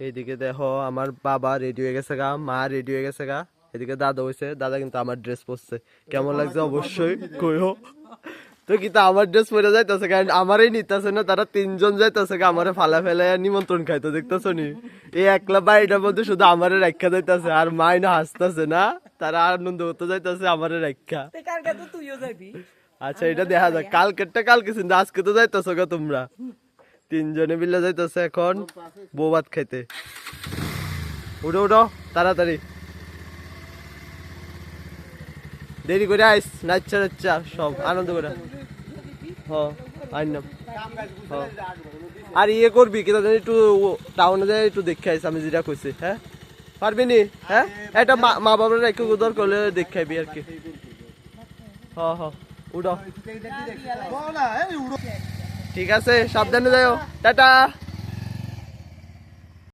এইদিকে দেখো আমার বাবা রেডি হয়ে গেছে গা, মা রেডি হয়ে গেছে গা, এদিকে দাদা হয়েছে, দাদা কিন্তু আমার ড্রেস পরছে, কেমন লাগছে অবশ্যই কইও। তো কিন্তু আমার ড্রেস পরে যাইতেছে, কারণ আমারই নিতেছে না, তারা তিনজন যাইতেছে গা, আমারে ফালা ফেলে নিমন্ত্রণ খাইতো, দেখতেছো নি? এই একলা বাড়িটার মধ্যে শুধু আমারে রাখা যাইতেছে, আর মাই না হাসতেছে না, তারা আনন্দ করতে যাইতেছে আমারে রাখা। আচ্ছা এটা দেখা যাক, কালকেরটা কালকে, কিন্তু আজকে তো যাইতেছো গা তোমরা তিনজনে মিলে যাইতেছে এখন বউ ভাত খাইতে। উঠো উঠো তাড়াতাড়ি, দেরি করে আইস, নাচ্চা নাচ্চা সব আনন্দ করে। আর ইয়ে করবি কি একটু টাউনে যাই একটু দেখে আইস, আমি যেটা কইছি। হ্যাঁ পারবি নি? হ্যাঁ এটা মা বাবার একটু উদর করলে দেখে আইবি আর কি। উঠো, ঠিক আছে, সাবধানে যাও, টাটা।